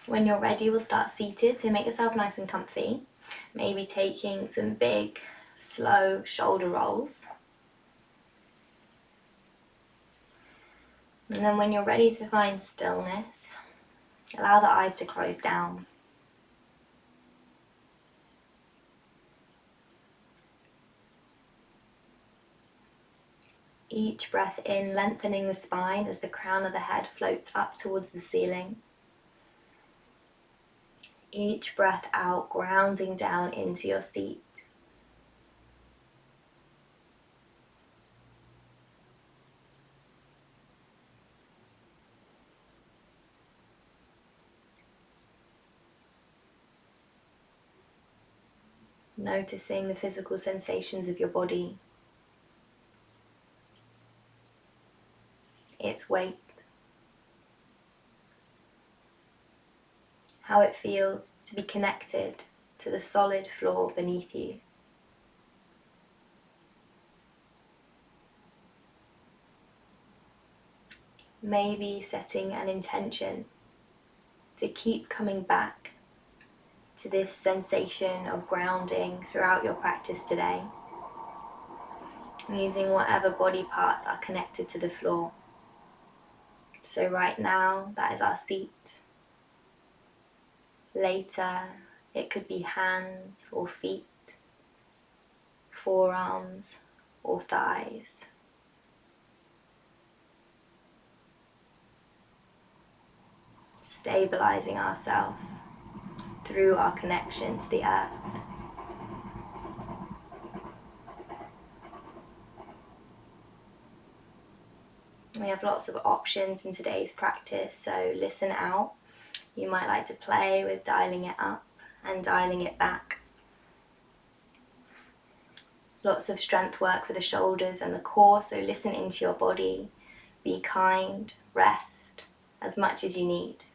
When you're ready, we'll start seated, so make yourself nice and comfy. Maybe taking some big, slow shoulder rolls. And then when you're ready to find stillness, allow the eyes to close down. Each breath in, lengthening the spine as the crown of the head floats up towards the ceiling. Each breath out, grounding down into your seat. Noticing the physical sensations of your body, its weight, how it feels to be connected to the solid floor beneath you. Maybe setting an intention to keep coming back to this sensation of grounding throughout your practice today, and using whatever body parts are connected to the floor. So right now, that is our seat. Later, it could be hands or feet, forearms or thighs. Stabilizing ourselves through our connection to the earth. We have lots of options in today's practice, so listen out. You might like to play with dialing it up and dialing it back. Lots of strength work for the shoulders and the core, so listen into your body. Be kind, rest as much as you need.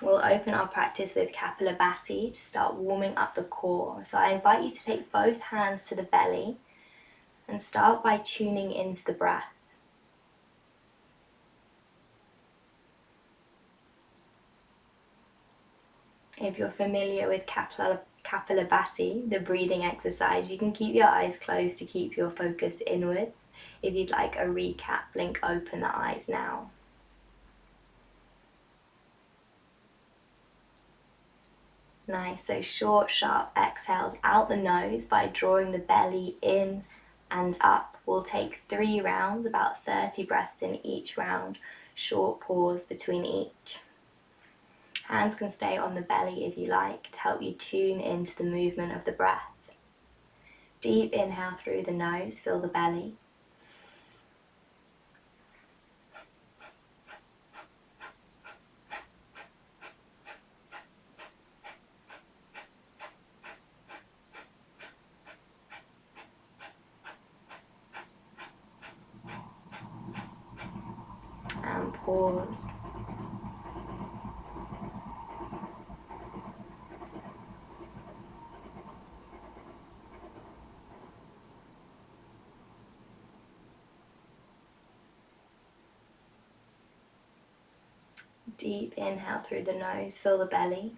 We'll open our practice with Kapalabhati to start warming up the core. So I invite you to take both hands to the belly and start by tuning into the breath. If you're familiar with Kapalabhati, the breathing exercise, you can keep your eyes closed to keep your focus inwards. If you'd like a recap, blink open the eyes now. Nice, so short, sharp exhales out the nose by drawing the belly in and up. We'll take 3 rounds, about 30 breaths in each round. Short pause between each. Hands can stay on the belly if you like to help you tune into the movement of the breath. Deep inhale through the nose, fill the belly. And pause. Deep inhale through the nose, fill the belly.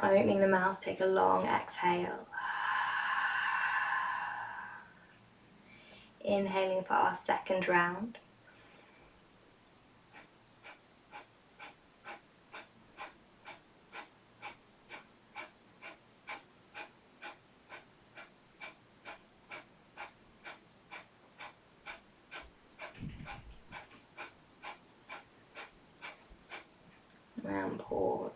Opening the mouth, take a long exhale. Inhaling for our second round. And pause.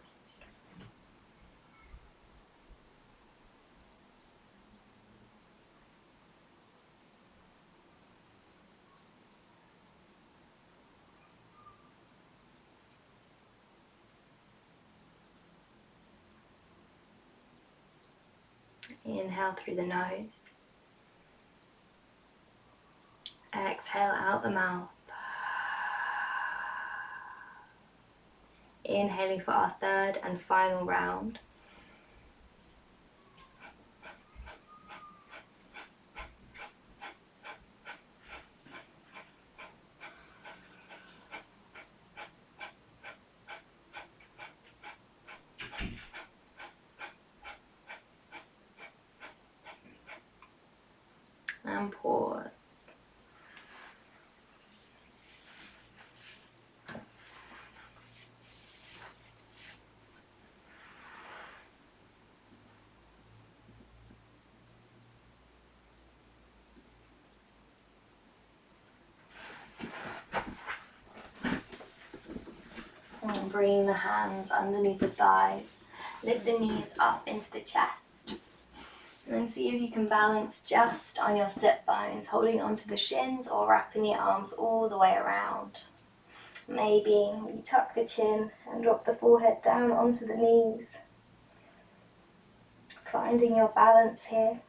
Inhale through the nose. Exhale out the mouth. Inhaling for our third and final round. and pause. And bring the hands underneath the thighs. Lift the knees up into the chest. And then see if you can balance just on your sit bones, holding onto the shins or wrapping the arms all the way around. Maybe you tuck the chin and drop the forehead down onto the knees. Finding your balance here.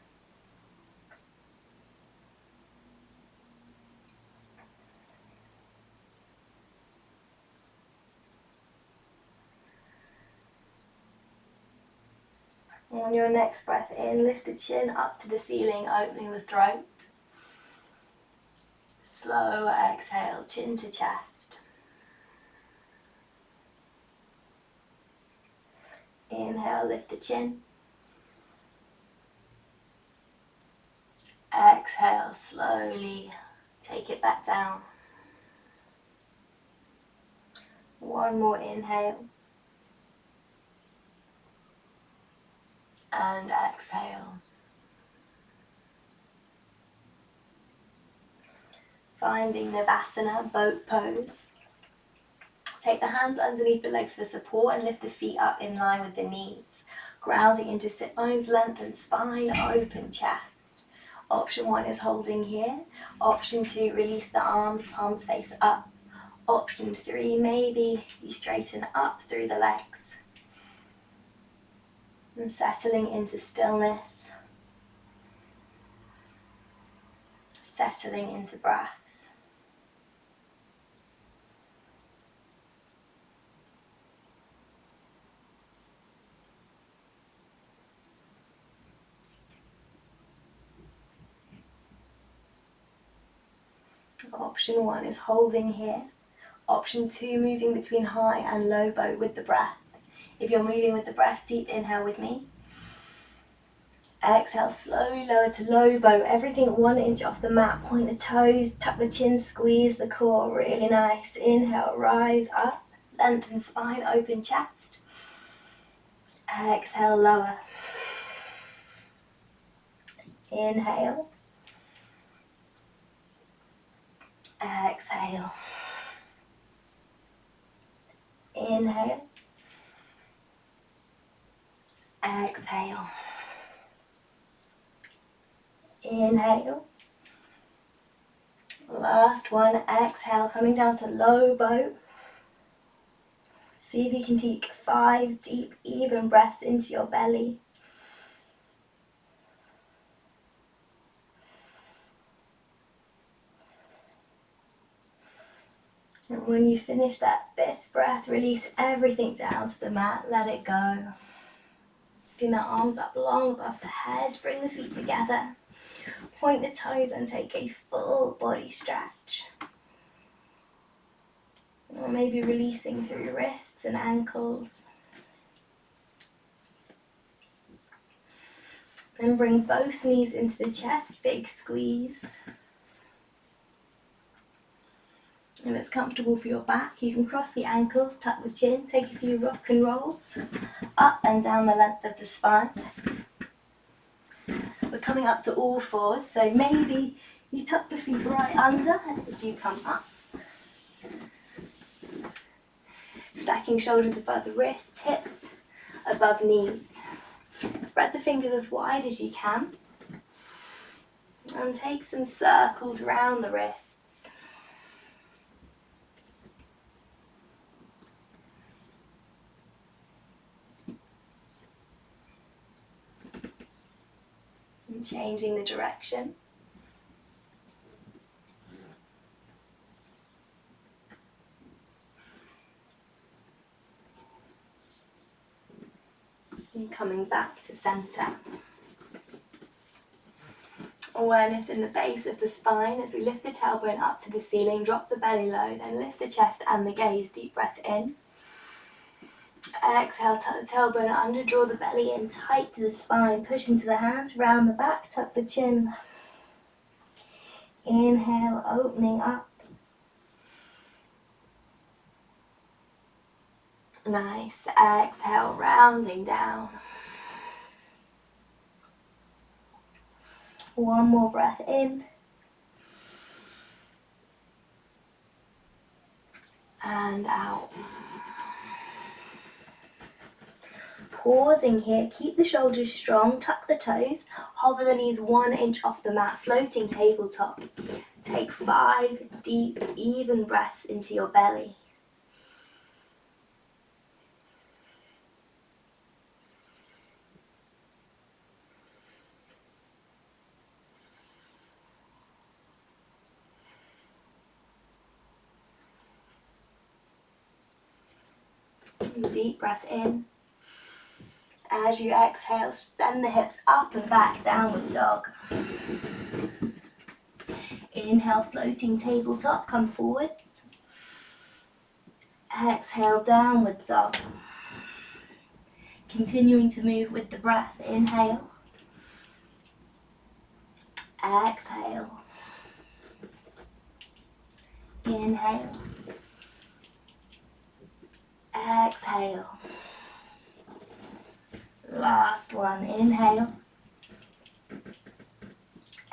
On your next breath in, lift the chin up to the ceiling, opening the throat. Slow exhale, chin to chest. Inhale, lift the chin. Exhale, slowly take it back down. One more inhale. And exhale. Finding Navasana, boat pose. Take the hands underneath the legs for support and lift the feet up in line with the knees. Grounding into sit bones, lengthen spine, open chest. Option 1 is holding here. Option 2, release the arms, palms face up. Option 3, maybe you straighten up through the legs. And settling into stillness. Settling into breath. Option 1 is holding here. Option 2, moving between high and low boat with the breath. If you're moving with the breath, deep inhale with me. Exhale, slowly lower to low boat. Everything 1 inch off the mat. Point the toes, tuck the chin, squeeze the core. Really nice. Inhale, rise up. Lengthen spine, open chest. Exhale, lower. Inhale. Exhale. Inhale. Exhale. Inhale. Last one. Exhale, coming down to low boat. See if you can take 5 deep, even breaths into your belly. And when you finish that 5th breath, release everything down to the mat, let it go. Bring the arms up long above the head, bring the feet together. Point the toes and take a full body stretch. Or maybe releasing through wrists and ankles. Then bring both knees into the chest, big squeeze. If it's comfortable for your back, you can cross the ankles, tuck the chin, take a few rock and rolls, up and down the length of the spine. We're coming up to all fours, so maybe you tuck the feet right under as you come up. Stacking shoulders above the wrists, hips above knees. Spread the fingers as wide as you can. And take some circles around the wrists. And changing the direction. And coming back to center. Awareness in the base of the spine as we lift the tailbone up to the ceiling, drop the belly low, then lift the chest and the gaze, deep breath in. Exhale, tuck the tailbone under, draw the belly in tight to the spine, push into the hands, round the back, tuck the chin. Inhale, opening up. Nice. Exhale, rounding down. One more breath in. And out. Pausing here, keep the shoulders strong, tuck the toes, hover the knees 1 inch off the mat, floating tabletop. Take 5 deep, even breaths into your belly. Deep breath in. As you exhale, send the hips up and back, downward dog. Inhale, floating tabletop, come forwards. Exhale, downward dog. Continuing to move with the breath. Inhale. Exhale. Inhale. Exhale. Last one. Inhale.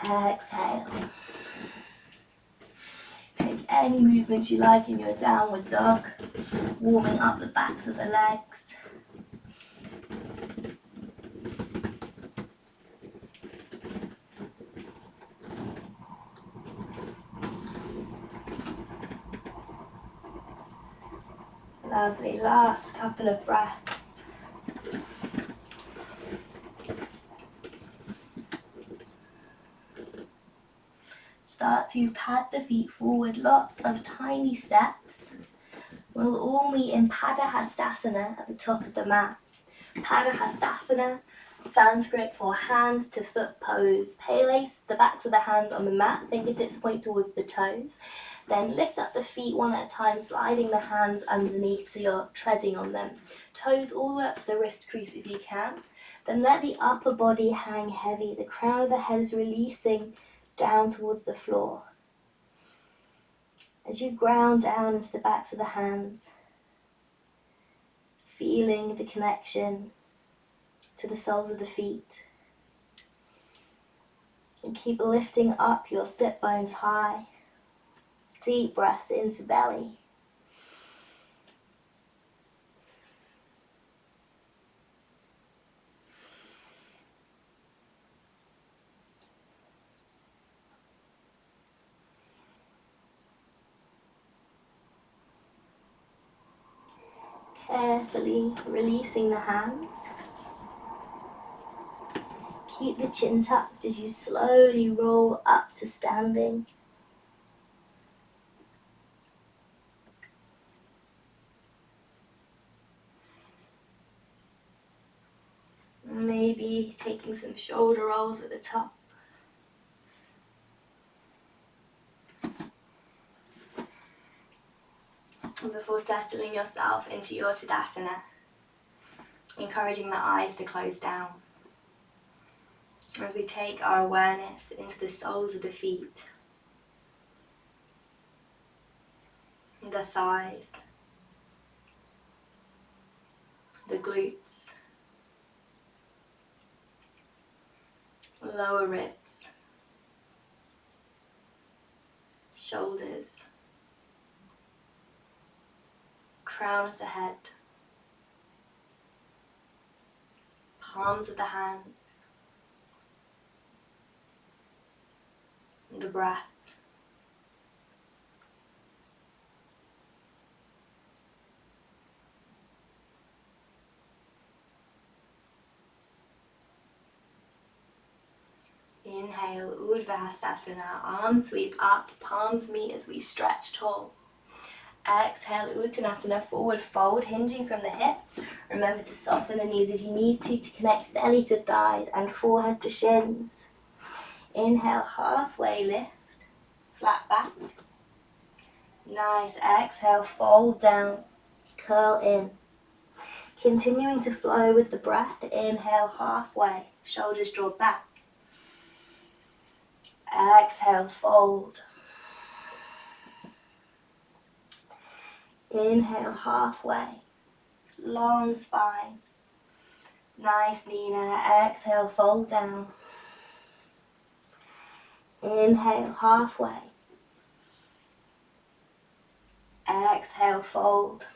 Exhale. Take any movements you like in your downward dog, warming up the backs of the legs. Lovely. Last couple of breaths. Start to pad the feet forward, lots of tiny steps. We'll all meet in Padahastasana at the top of the mat. Padahastasana, Sanskrit for hands to foot pose. Place the backs of the hands on the mat, fingertips point towards the toes. Then lift up the feet one at a time, sliding the hands underneath so you're treading on them. Toes all the way up to the wrist crease if you can. Then let the upper body hang heavy. The crown of the head is releasing down towards the floor. As you ground down into the backs of the hands, feeling the connection to the soles of the feet. And keep lifting up your sit bones high. Deep breaths into belly. Carefully releasing the hands. Keep the chin tucked as you slowly roll up to standing. Maybe taking some shoulder rolls at the top. And before settling yourself into your Tadasana, encouraging the eyes to close down. As we take our awareness into the soles of the feet, the thighs, the glutes, lower ribs, shoulders, crown of the head, palms of the hands, the breath. Inhale, Urdhva arms sweep up, palms meet as we stretch tall. Exhale, Uttanasana, forward fold, hinging from the hips. Remember to soften the knees if you need to connect belly to thighs and forehead to shins. Inhale, halfway lift, flat back. Nice, exhale, fold down, curl in. Continuing to flow with the breath, inhale halfway, shoulders draw back. Exhale, fold. Inhale, halfway. Long spine. Nice, Nina. Exhale, fold down. Inhale, halfway. Exhale, fold.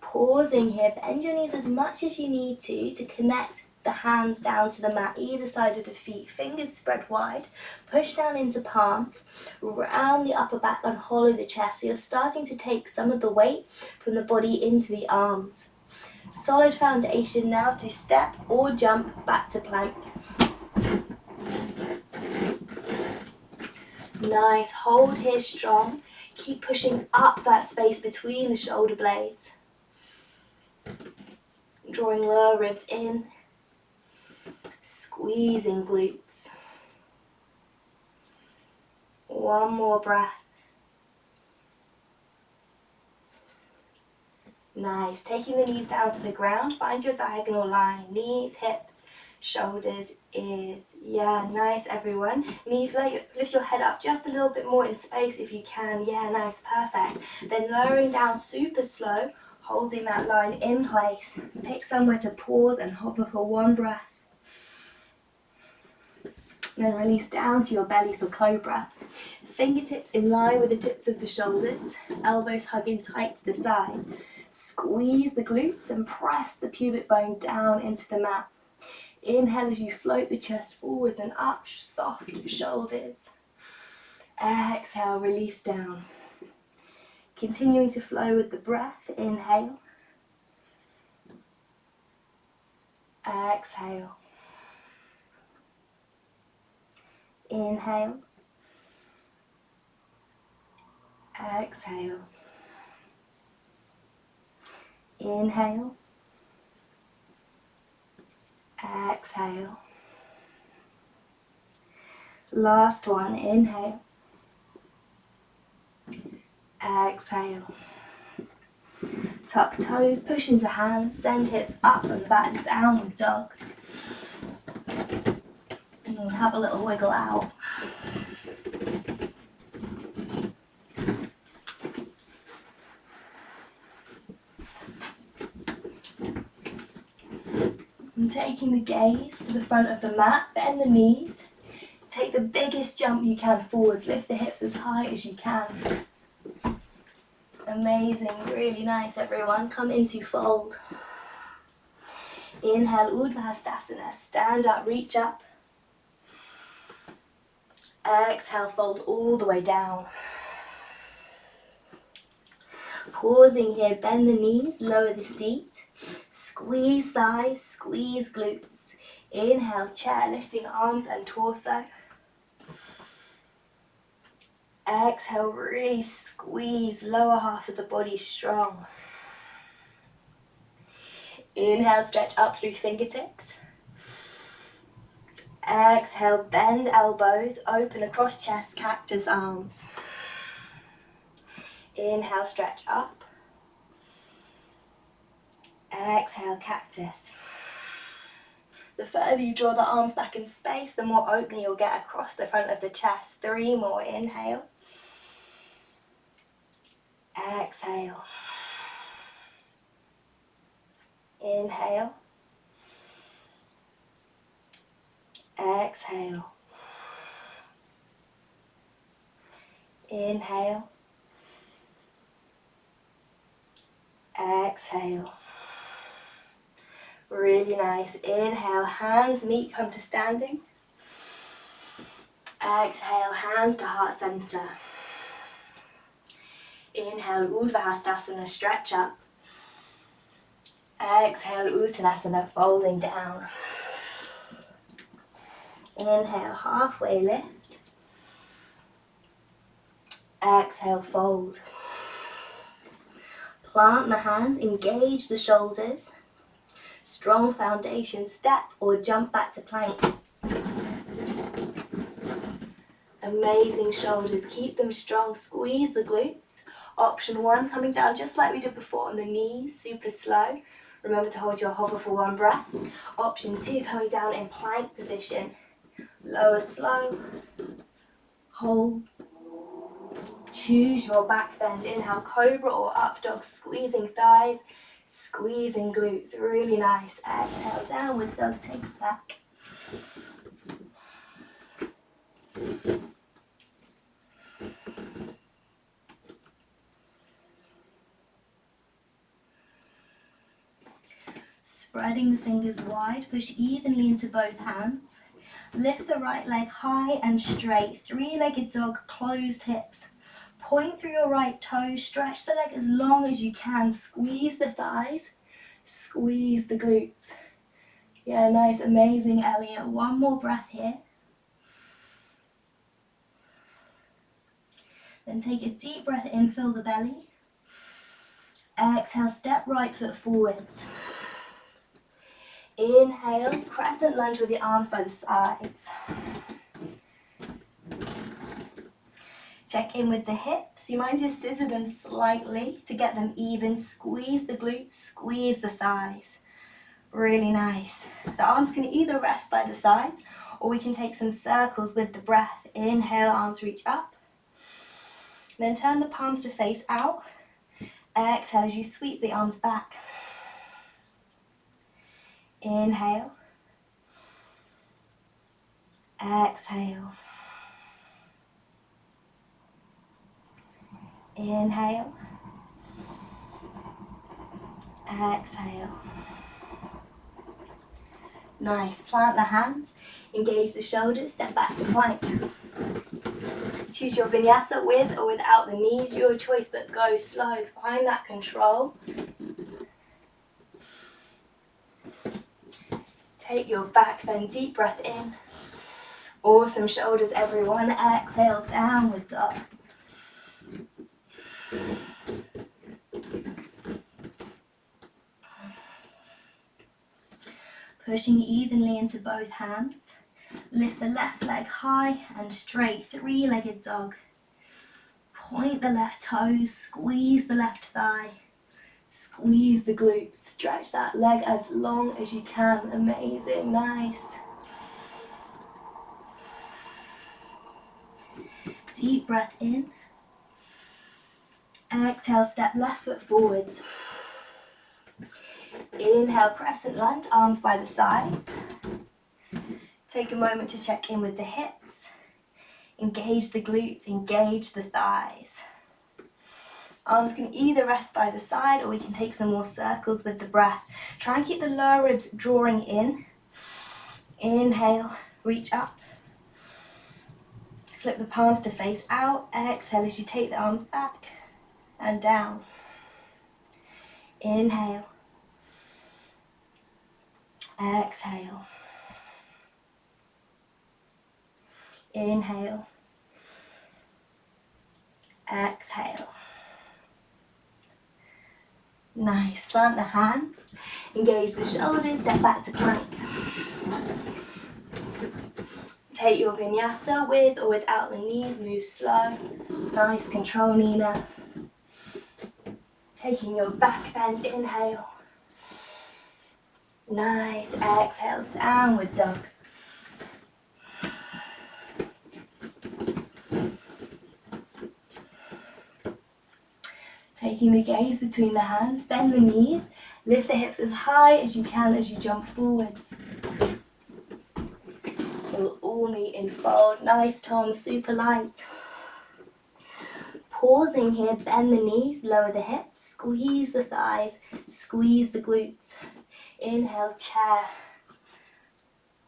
Pausing here, bend your knees as much as you need to connect the hands down to the mat, either side of the feet, fingers spread wide, push down into palms, round the upper back and hollow the chest. So you're starting to take some of the weight from the body into the arms. Solid foundation now to step or jump back to plank. Nice, hold here strong. Keep pushing up that space between the shoulder blades. Drawing lower ribs in. Squeezing glutes. One more breath. Nice, taking the knees down to the ground, find your diagonal line, knees, hips, shoulders, ears. Yeah, nice everyone. Knees, lift your head up just a little bit more in space if you can. Yeah, nice, perfect. Then lowering down super slow, holding that line in place. Pick somewhere to pause and hover for one breath. Then release down to your belly for cobra. Fingertips in line with the tips of the shoulders, elbows hugging tight to the side. Squeeze the glutes and press the pubic bone down into the mat. Inhale as you float the chest forwards and up, soft shoulders. Exhale, release down. Continuing to flow with the breath, inhale. Exhale. Inhale. Exhale. Inhale. Exhale. Last one, inhale. Exhale. Tuck toes, push into hands, send hips up and back, downward dog. And have a little wiggle out. And taking the gaze to the front of the mat, bend the knees. Take the biggest jump you can forwards, lift the hips as high as you can. Amazing, really nice everyone. Come into fold. Inhale, Urdhva, stand up, reach up. Exhale, fold all the way down. Pausing here, bend the knees, lower the seat. Squeeze thighs, squeeze glutes. Inhale, chair, lifting arms and torso. Exhale, really squeeze, lower half of the body strong. Inhale, stretch up through fingertips. Exhale, bend elbows, open across chest, cactus arms. Inhale, stretch up. Exhale, cactus. The further you draw the arms back in space, the more opening you'll get across the front of the chest. 3 more, inhale. Exhale. Inhale. Exhale. Inhale. Exhale. Really nice. Inhale, hands meet, come to standing. Exhale, hands to heart center. Inhale, Urdhva, stretch up. Exhale, Uttanasana, folding down. Inhale, halfway lift. Exhale, fold. Plant the hands, engage the shoulders. Strong foundation, step or jump back to plank. Amazing shoulders, keep them strong, squeeze the glutes. Option 1, coming down just like we did before on the knees, super slow. Remember to hold your hover for 1 breath. Option 2, coming down in plank position. Lower slow. Hold. Choose your back bend. Inhale, cobra or up dog, squeezing thighs, squeezing glutes. Really nice. Exhale, downward dog, take it back. Spreading the fingers wide, push evenly into both hands. Lift the right leg high and straight. Three-legged dog, closed hips. Point through your right toe, stretch the leg as long as you can. Squeeze the thighs, squeeze the glutes. Yeah, nice, amazing, Elliot. One more breath here. Then take a deep breath in, fill the belly. Exhale, step right foot forwards. Inhale, crescent lunge with your arms by the sides. Check in with the hips. You might just scissor them slightly to get them even. Squeeze the glutes, squeeze the thighs. Really nice. The arms can either rest by the sides or we can take some circles with the breath. Inhale, arms reach up. Then turn the palms to face out. Exhale as you sweep the arms back. Inhale. Exhale. Inhale. Exhale. Nice. Plant the hands. Engage the shoulders. Step back to plank. Choose your vinyasa with or without the knees. Your choice, but go slow. Find that control. Take your back bend. Deep breath in. Awesome shoulders, everyone. Exhale, downward dog. Pushing evenly into both hands. Lift the left leg high and straight, three-legged dog. Point the left toes, squeeze the left thigh, squeeze the glutes. Stretch that leg as long as you can. Amazing, nice. Deep breath in. Exhale, step left foot forwards. Inhale, crescent lunge, arms by the sides. Take a moment to check in with the hips. Engage the glutes, engage the thighs. Arms can either rest by the side or we can take some more circles with the breath. Try and keep the lower ribs drawing in. Inhale, reach up. Flip the palms to face out. Exhale as you take the arms back and down. Inhale. Exhale. Inhale. Exhale. Nice. Plant the hands. Engage the shoulders. Step back to plank. Take your vinyasa with or without the knees. Move slow. Nice. Control, Nina. Taking your back bend. Inhale. Nice. Exhale. Downward dog. Taking the gaze between the hands, bend the knees, lift the hips as high as you can as you jump forwards. You'll all meet in fold. Nice, Tom, super light. Pausing here, bend the knees, lower the hips, squeeze the thighs, squeeze the glutes. Inhale, chair.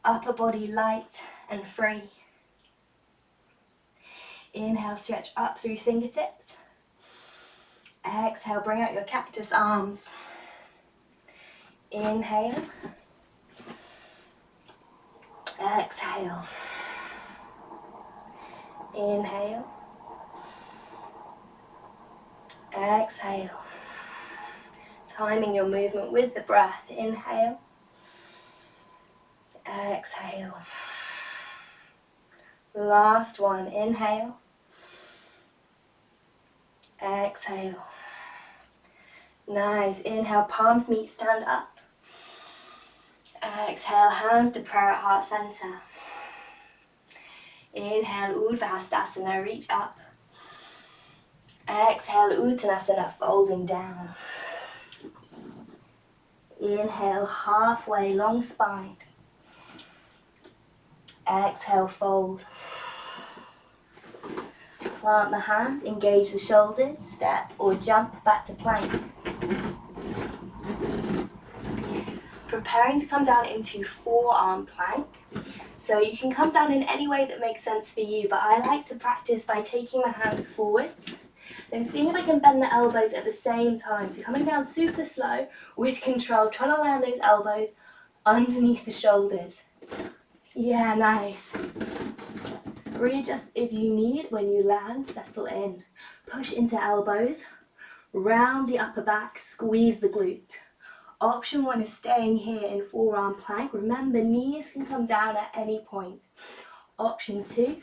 Upper body light and free. Inhale, stretch up through fingertips. Exhale, bring out your cactus arms. Inhale. Exhale. Inhale. Exhale. Timing your movement with the breath. Inhale. Exhale. Last one. Inhale. Exhale. Nice. Inhale, palms meet, stand up. Exhale, hands to prayer at heart center. Inhale, Urdhva reach up. Exhale, Uttanasana, folding down. Inhale, halfway, long spine. Exhale, fold. Plant the hands, engage the shoulders, step or jump back to plank. Preparing to come down into forearm plank. So you can come down in any way that makes sense for you, but I like to practice by taking my hands forwards, then seeing if I can bend the elbows at the same time. So coming down super slow with control, trying to land those elbows underneath the shoulders. Yeah, nice. Readjust if you need. When you land, settle in. Push into elbows, round the upper back, squeeze the glutes. Option 1 is staying here in forearm plank. Remember, knees can come down at any point. Option 2,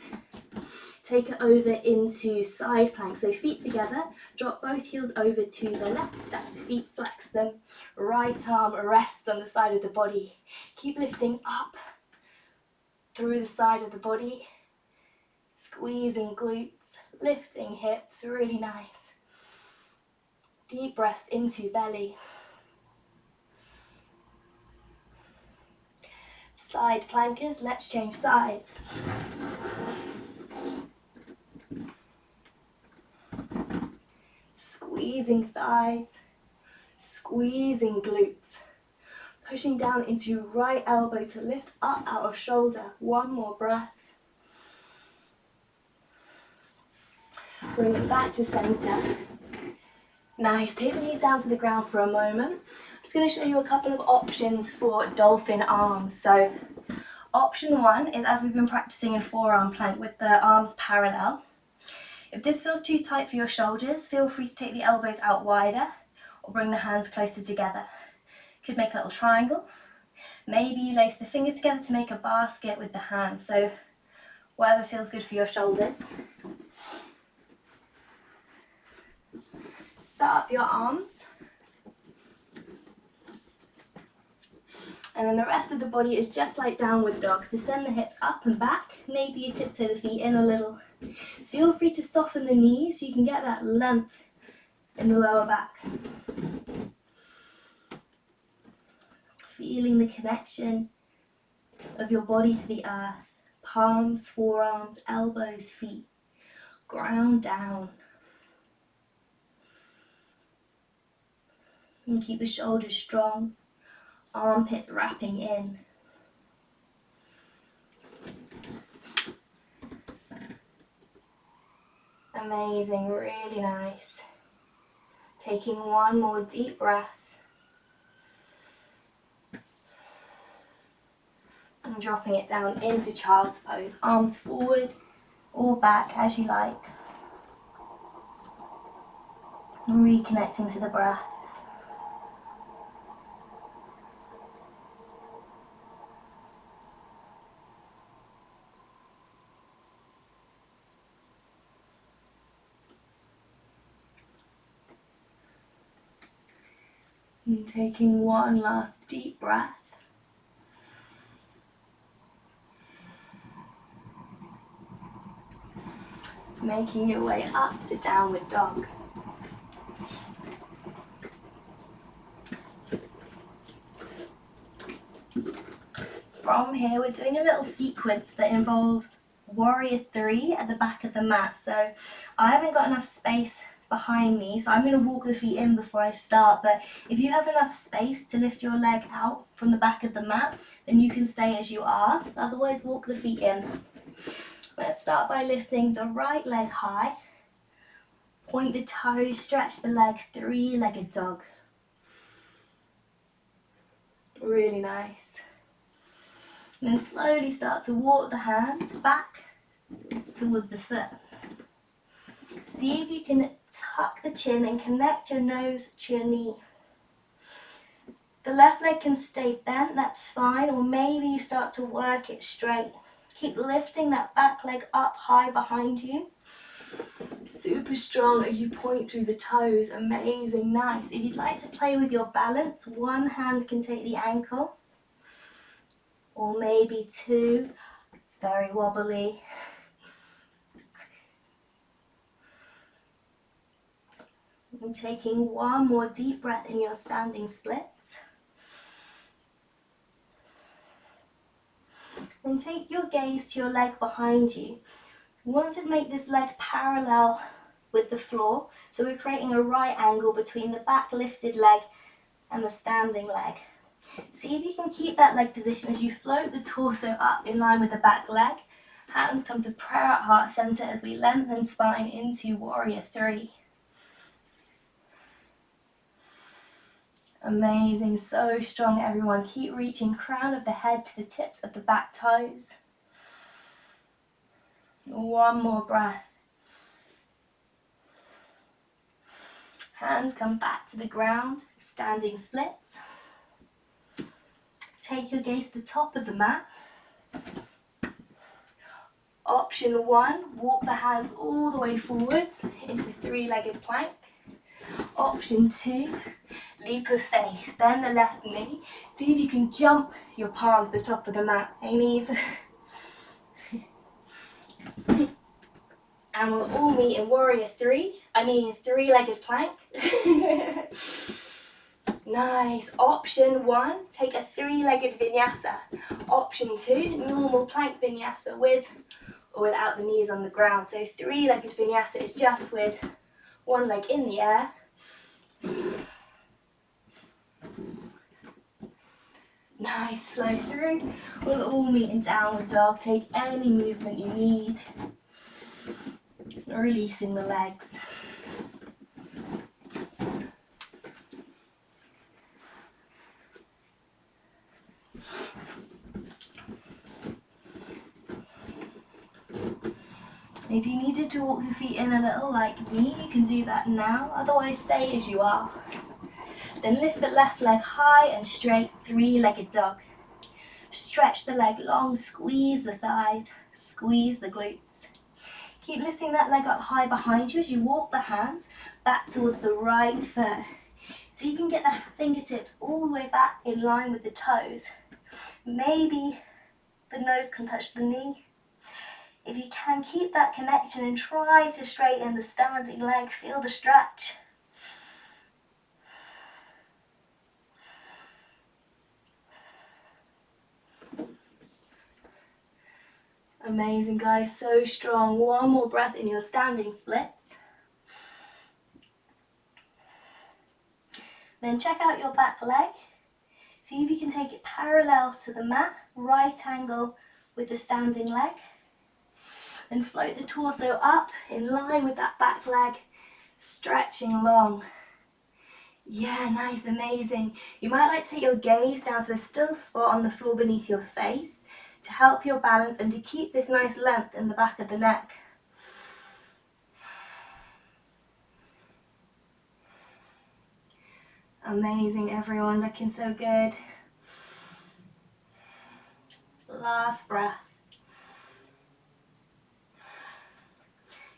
take it over into side plank. So feet together, drop both heels over to the left, step the feet, flex them. Right arm rests on the side of the body. Keep lifting up through the side of the body. Squeezing glutes, lifting hips, really nice. Deep breaths into belly. Side plankers, let's change sides. Squeezing thighs, squeezing glutes. Pushing down into right elbow to lift up out of shoulder. One more breath. Bring it back to center. Nice, take the knees down to the ground for a moment. I'm just going to show you a couple of options for dolphin arms. So option 1 is as we've been practicing in forearm plank with the arms parallel. If this feels too tight for your shoulders, feel free to take the elbows out wider or bring the hands closer together. Could make a little triangle. Maybe you lace the fingers together to make a basket with the hands. So whatever feels good for your shoulders. Set up your arms. And then the rest of the body is just like downward dog. So send the hips up and back. Maybe you tiptoe the feet in a little. Feel free to soften the knees so you can get that length in the lower back. Feeling the connection of your body to the earth. Palms, forearms, elbows, feet. Ground down. And keep the shoulders strong. Armpits wrapping in. Amazing, really nice. Taking one more deep breath. And dropping it down into child's pose. Arms forward or back as you like. And reconnecting to the breath. And taking one last deep breath. Making your way up to downward dog. From here, we're doing a little sequence that involves warrior 3 at the back of the mat. So I haven't got enough space behind me, so I'm going to walk the feet in before I start. But if you have enough space to lift your leg out from the back of the mat, then you can stay as you are. Otherwise, walk the feet in. Let's start by lifting the right leg high. Point the toes, stretch the leg, 3-legged dog. Really nice. And then slowly start to walk the hands back towards the foot. See if you can tuck the chin and connect your nose to your knee. The left leg can stay bent, that's fine, or maybe you start to work it straight. Keep lifting that back leg up high behind you. Super strong as you point through the toes. Amazing, nice. If you'd like to play with your balance, one hand can take the ankle, or maybe two. It's very wobbly. And taking one more deep breath in your standing splits. And take your gaze to your leg behind you. You want to make this leg parallel with the floor. So we're creating a right angle between the back lifted leg and the standing leg. See if you can keep that leg position as you float the torso up in line with the back leg. Hands come to prayer at heart center as we lengthen spine into warrior three. Amazing, so strong everyone. Keep reaching crown of the head to the tips of the back toes. One more breath. Hands come back to the ground, standing splits. Take your gaze to the top of the mat. Option one, walk the hands all the way forwards into three-legged plank. Option two, leap of faith. Bend the left knee. See if you can jump your palms to the top of the mat. Aim Eve. And we'll all meet in warrior three-legged plank. Nice. Option one, take a three-legged vinyasa. Option two, normal plank vinyasa with or without the knees on the ground. So three-legged vinyasa is just with one leg in the air. Nice, flow through. We'll all meet in downward dog. Take any movement you need. Releasing the legs. If you needed to walk the feet in a little like me, you can do that now. Otherwise, stay as you are. Then lift the left leg high and straight, three-legged dog. Stretch the leg long, squeeze the thighs, squeeze the glutes. Keep lifting that leg up high behind you as you walk the hands back towards the right foot. So you can get the fingertips all the way back in line with the toes. Maybe the nose can touch the knee. If you can, keep that connection and try to straighten the standing leg. Feel the stretch. Amazing, guys, so strong. One more breath in your standing splits. Then check out your back leg. See if you can take it parallel to the mat, right angle with the standing leg. Then float the torso up in line with that back leg, stretching long. Yeah, nice, amazing. You might like to take your gaze down to a still spot on the floor beneath your face to help your balance and to keep this nice length in the back of the neck. Amazing, everyone, looking so good. Last breath.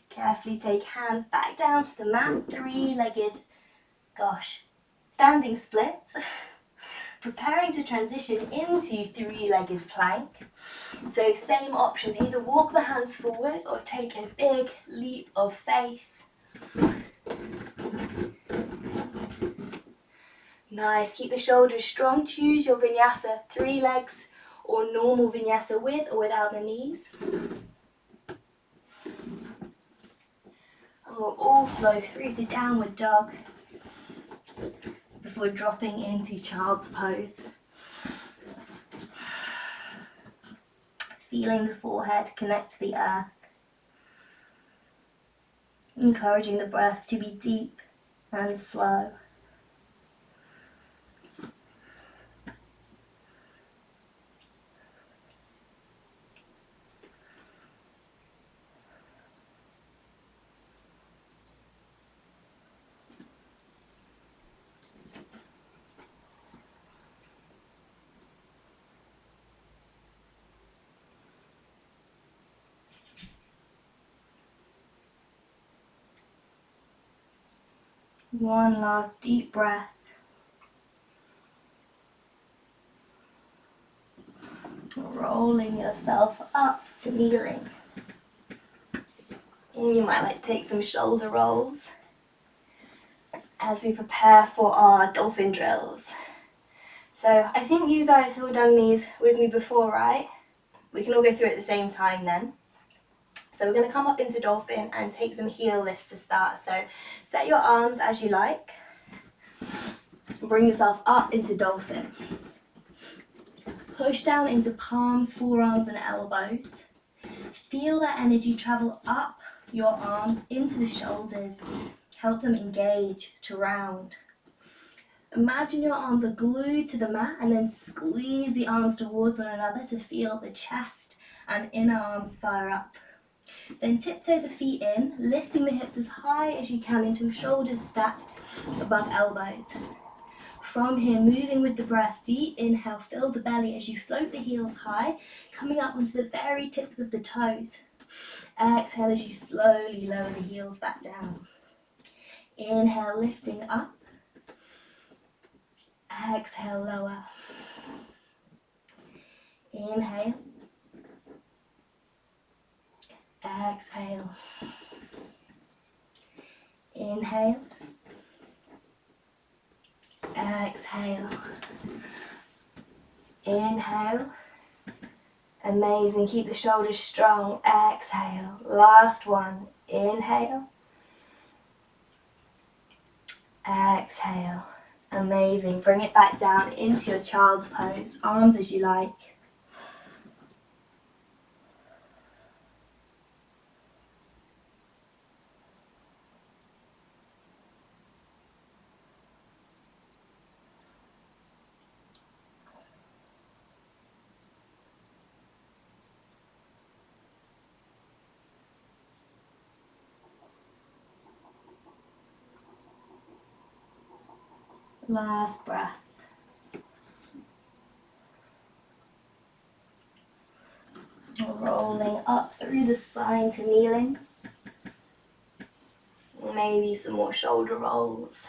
Carefully take hands back down to the mat, three-legged, standing splits. Preparing to transition into three-legged plank. So same options, either walk the hands forward or take a big leap of faith. Nice, keep the shoulders strong. Choose your vinyasa, three legs or normal vinyasa with or without the knees. And we'll all flow through to downward dog before dropping into child's pose. Feeling the forehead connect to the earth. Encouraging the breath to be deep and slow. One last deep breath. Rolling yourself up to kneeling. And you might like to take some shoulder rolls. as we prepare for our dolphin drills. So I think you guys have all done these with me before, right? We can all go through it at the same time then. So we're going to come up into dolphin and take some heel lifts to start. So set your arms as you like. Bring yourself up into dolphin. Push down into palms, forearms and elbows. Feel that energy travel up your arms into the shoulders. Help them engage to round. Imagine your arms are glued to the mat and then squeeze the arms towards one another to feel the chest and inner arms fire up. Then tiptoe the feet in, lifting the hips as high as you can until shoulders stacked above elbows. From here, moving with the breath, deep inhale, fill the belly as you float the heels high, coming up onto the very tips of the toes. Exhale as you slowly lower the heels back down. Inhale, lifting up. Exhale, lower. Inhale. Exhale. Inhale. Exhale. Inhale. Amazing. Keep the shoulders strong. Exhale. Last one. Inhale. Exhale. Amazing. Bring it back down into your child's pose. Arms as you like. Last breath. Rolling up through the spine to kneeling. Maybe some more shoulder rolls.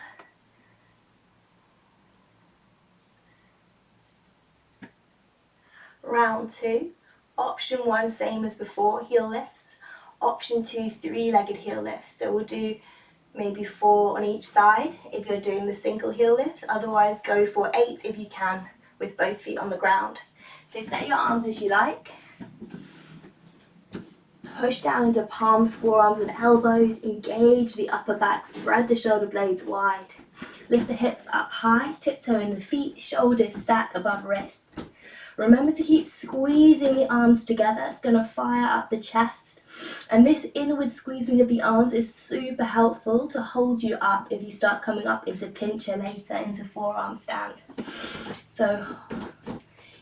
Round 2. Option 1, same as before, heel lifts. Option 2, 3-legged heel lifts. So we'll do maybe 4 on each side if you're doing the single heel lift. Otherwise, go for 8 if you can, with both feet on the ground. So set your arms as you like. Push down into palms, forearms and elbows. Engage the upper back. Spread the shoulder blades wide. Lift the hips up high. Tiptoe in the feet. Shoulders stack above wrists. Remember to keep squeezing the arms together. It's going to fire up the chest. And this inward squeezing of the arms is super helpful to hold you up if you start coming up into pincha later, into forearm stand. So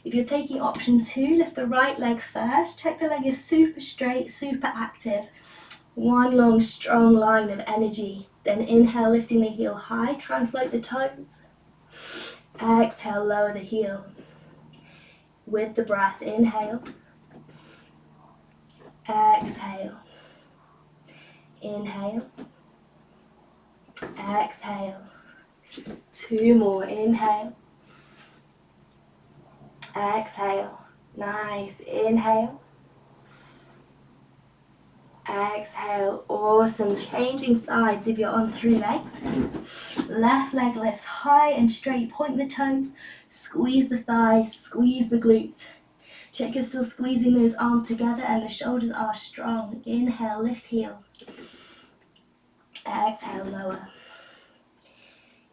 if you're taking option 2, lift the right leg first. Check the leg is super straight, super active. One long, strong line of energy. Then inhale, lifting the heel high. Try and float the toes. Exhale, lower the heel. With the breath, inhale. Exhale. Inhale. Exhale. 2 more. Inhale. Exhale. Nice. Inhale. Exhale. Awesome. Changing sides if you're on 3 legs. Left leg lifts high and straight. Point the toes. Squeeze the thighs. Squeeze the glutes. Check you're still squeezing those arms together and the shoulders are strong. Inhale, lift heel. Exhale, lower.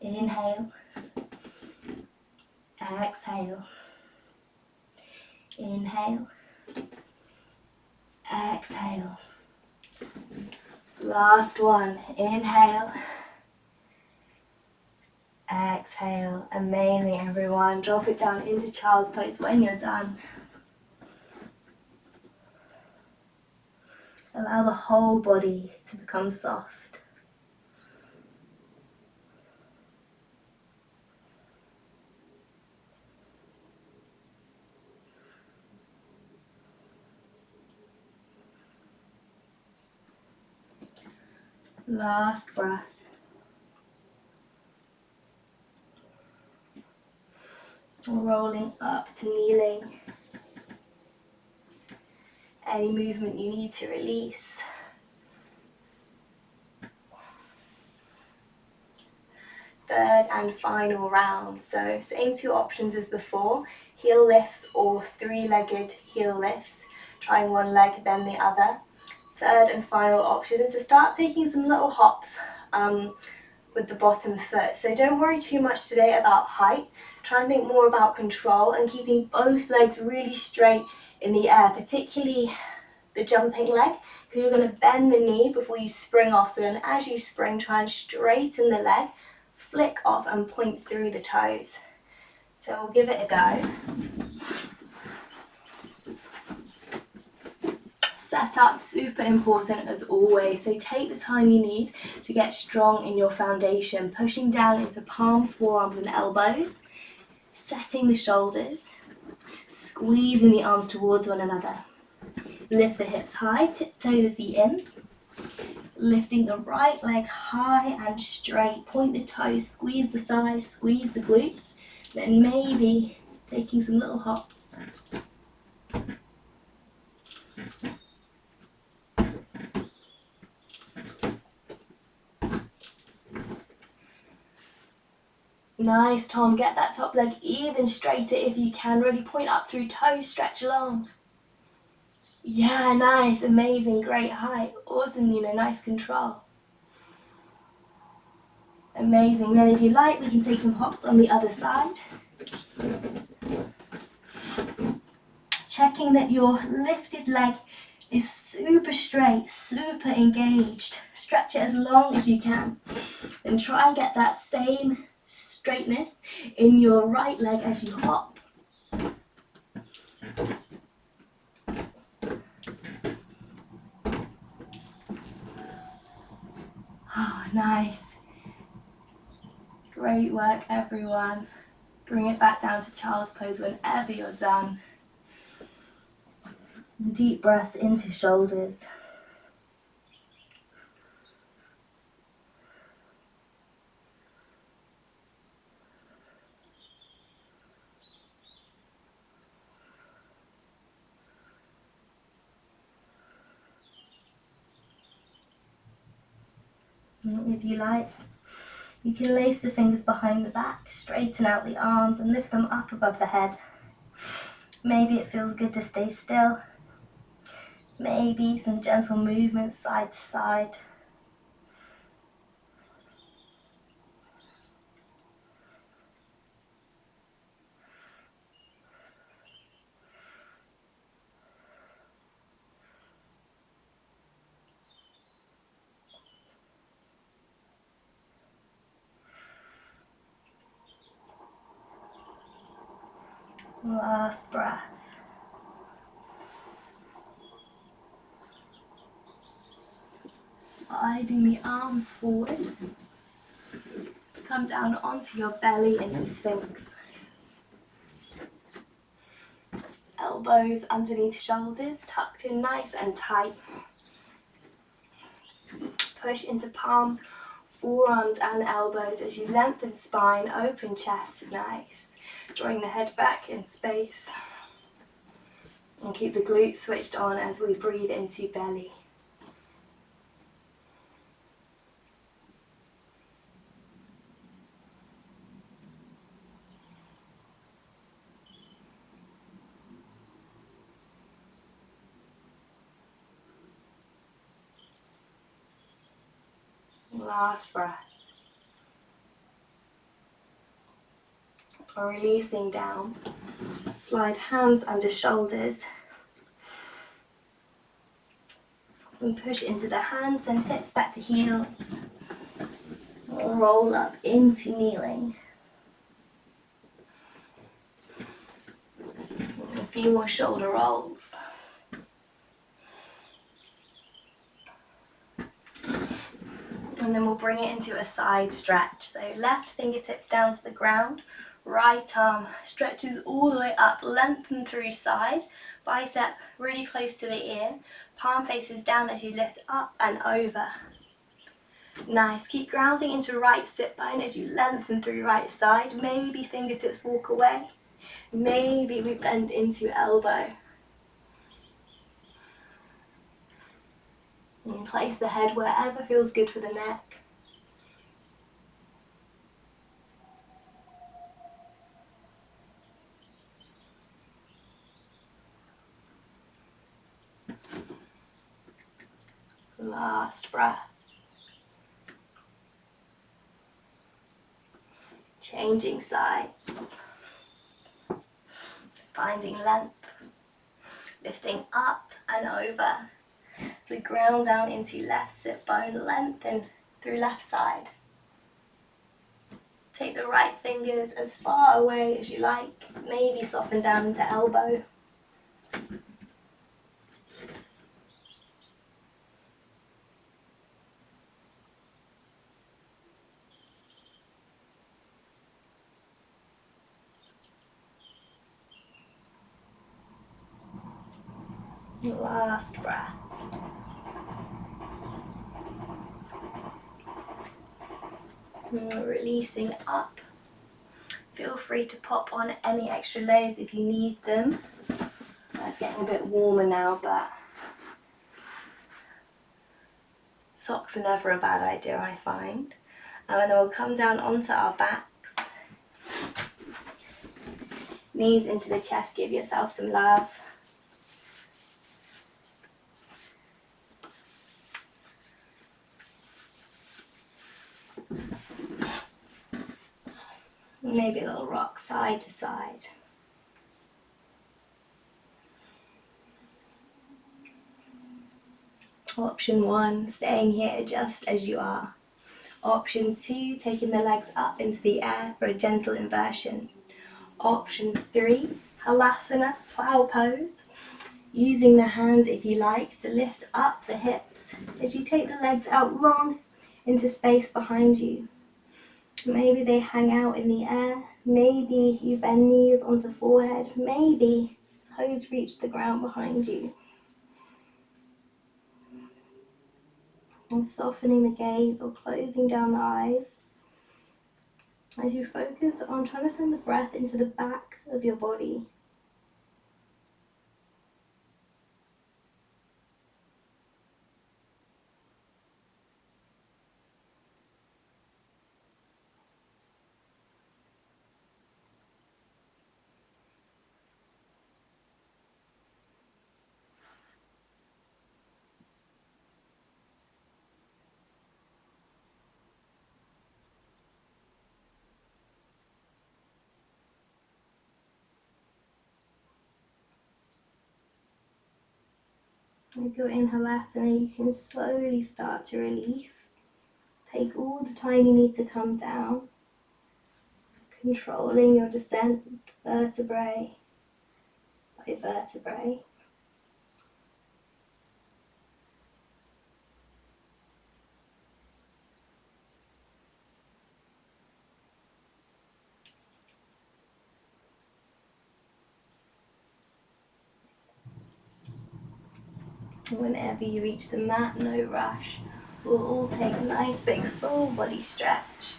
Inhale. Exhale. Inhale. Exhale. Last one. Inhale. Exhale. Amazing, everyone. Drop it down into child's pose when you're done. Allow the whole body to become soft. Last breath. Rolling up to kneeling. Any movement you need to release. Third and final round. So same two options as before, heel lifts or three-legged heel lifts, trying one leg then the other. Third and final option is to start taking some little hops with the bottom foot. So don't worry too much today about height. Try and think more about control and keeping both legs really straight in the air, particularly the jumping leg, because you're going to bend the knee before you spring off. So then as you spring, try and straighten the leg, flick off and point through the toes. So we'll give it a go. Setup, super important as always, so take the time you need to get strong in your foundation, pushing down into palms, forearms and elbows, setting the shoulders, squeezing the arms towards one another. Lift the hips high, tiptoe the feet in, lifting the right leg high and straight, point the toes, squeeze the thighs, squeeze the glutes, then maybe taking some little hops. Nice, Tom. Get that top leg even straighter if you can. Really point up through toes, stretch along. Yeah, nice, amazing, great height. Awesome, nice control. Amazing. Then if you like, we can take some hops on the other side. Checking that your lifted leg is super straight, super engaged. Stretch it as long as you can. And try and get that same straightness in your right leg as you hop. Oh, nice. Great work, everyone. Bring it back down to child's pose whenever you're done. Deep breaths into shoulders. And if you like, you can lace the fingers behind the back, straighten out the arms and lift them up above the head. Maybe it feels good to stay still. Maybe some gentle movements side to side. Last breath. Sliding the arms forward. Come down onto your belly into Sphinx. Elbows underneath shoulders, tucked in nice and tight. Push into palms, forearms and elbows as you lengthen spine, open chest, nice. Drawing the head back in space. And keep the glutes switched on as we breathe into belly. Last breath. Releasing down. Slide hands under shoulders. And push into the hands, send hips back to heels. Roll up into kneeling. A few more shoulder rolls. And then we'll bring it into a side stretch. So left fingertips down to the ground. Right arm stretches all the way up, lengthen through side. Bicep really close to the ear. Palm faces down as you lift up and over. Nice. Keep grounding into right sit bone as you lengthen through right side. Maybe fingertips walk away. Maybe we bend into elbow. And place the head wherever feels good for the neck. Last breath. Changing sides. Finding length. Lifting up and over. As we ground down into left sit bone, lengthen through left side. Take the right fingers as far away as you like. Maybe soften down into elbow. Last breath. Releasing up. Feel free to pop on any extra layers if you need them. It's getting a bit warmer now, but socks are never a bad idea, I find. And then we'll come down onto our backs. Knees into the chest, give yourself some love. Maybe a little rock side to side. Option 1, staying here just as you are. Option 2, taking the legs up into the air for a gentle inversion. Option 3, Halasana, plow pose. Using the hands, if you like, to lift up the hips as you take the legs out long into space behind you. Maybe they hang out in the air. Maybe you bend knees onto forehead. Maybe toes reach the ground behind you. And softening the gaze or closing down the eyes as you focus on trying to send the breath into the back of your body. If you're in Halasana, you can slowly start to release. Take all the time you need to come down, controlling your descent vertebrae by vertebrae. Whenever you reach the mat, no rush. We'll all take a nice big full body stretch.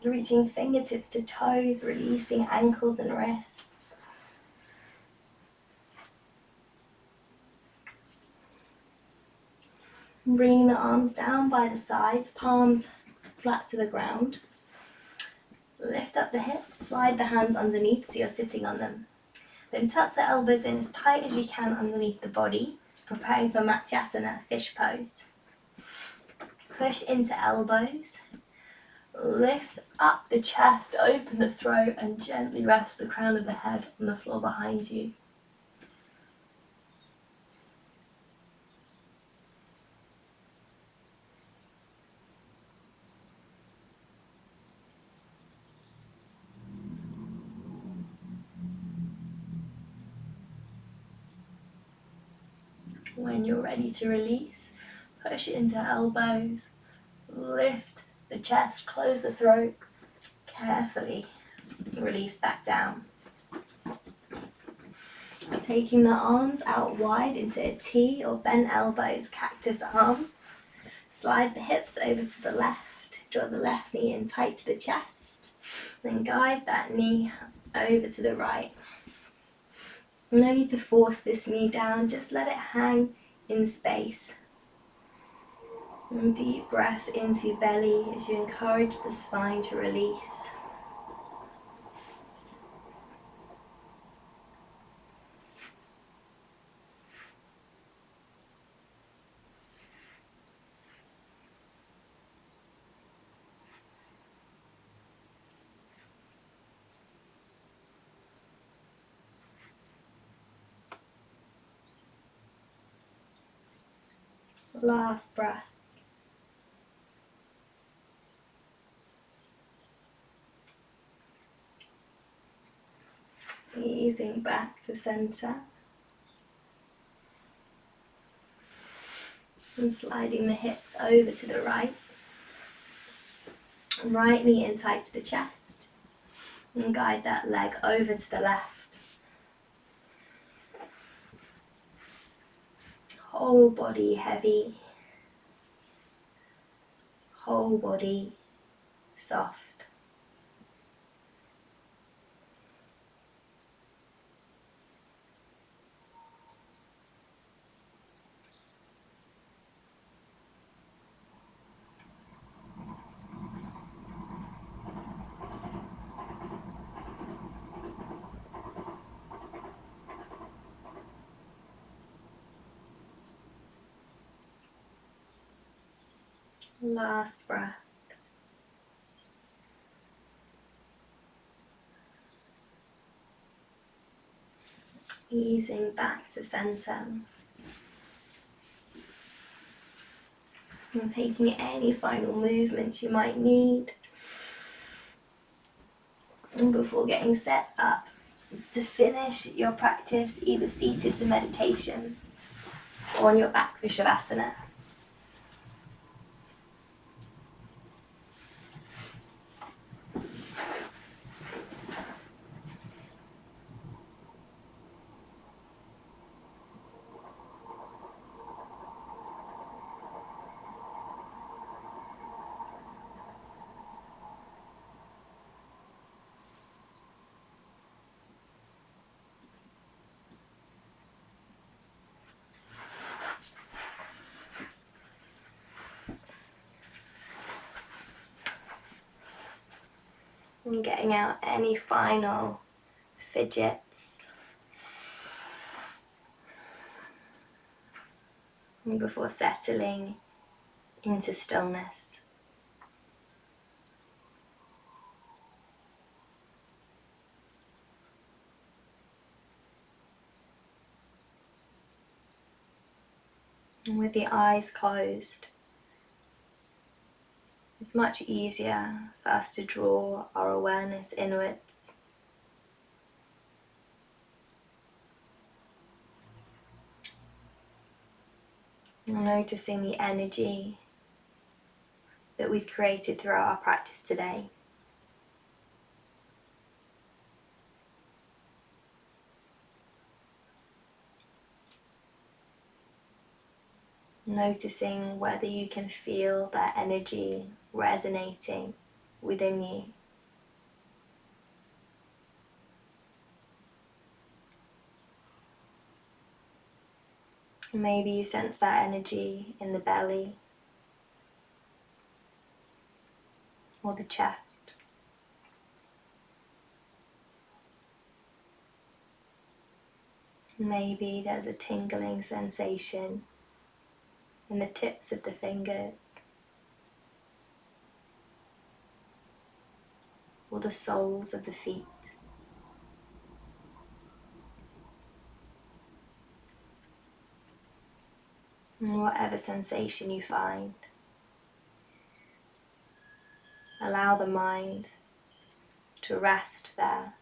Reaching fingertips to toes, releasing ankles and wrists. Bringing the arms down by the sides, palms flat to the ground. Lift up the hips, slide the hands underneath so you're sitting on them. Then tuck the elbows in as tight as you can underneath the body, preparing for Matsyasana, fish pose. Push into elbows. Lift up the chest, open the throat, and gently rest the crown of the head on the floor behind you. When you're ready to release, push into elbows, lift the chest, close the throat, carefully release back down. Taking the arms out wide into a T or bent elbows, cactus arms. Slide the hips over to the left, draw the left knee in tight to the chest, then guide that knee over to the right. No need to force this knee down, just let it hang in space. And deep breath into belly as you encourage the spine to release. Last breath. Easing back to center. And sliding the hips over to the right. Right knee in tight to the chest. And guide that leg over to the left. Whole body heavy. Whole body soft. Last breath. Easing back to center. And taking any final movements you might need. And before getting set up to finish your practice, either seated for meditation or on your back for Shavasana. And getting out any final fidgets. And before settling into stillness. And with the eyes closed, it's much easier for us to draw our awareness inwards. And noticing the energy that we've created throughout our practice today. Noticing whether you can feel that energy resonating within you. Maybe you sense that energy in the belly or the chest. Maybe there's a tingling sensation in the tips of the fingers or the soles of the feet. And whatever sensation you find, allow the mind to rest there.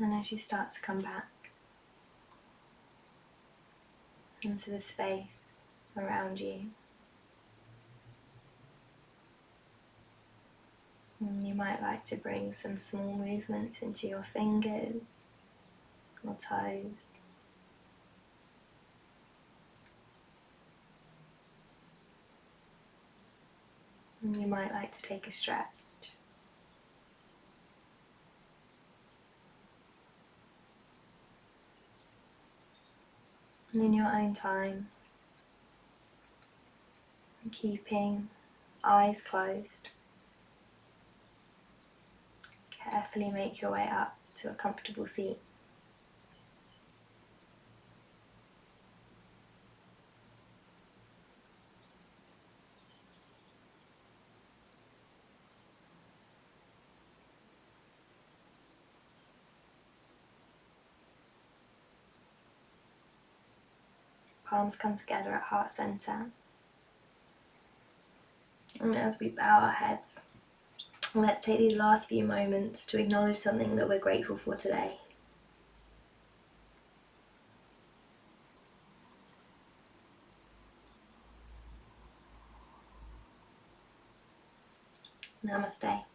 And as you start to come back into the space around you, you might like to bring some small movements into your fingers or toes. And you might like to take a stretch. And in your own time, keeping eyes closed, carefully make your way up to a comfortable seat. Palms come together at heart center. And as we bow our heads, let's take these last few moments to acknowledge something that we're grateful for today. Namaste.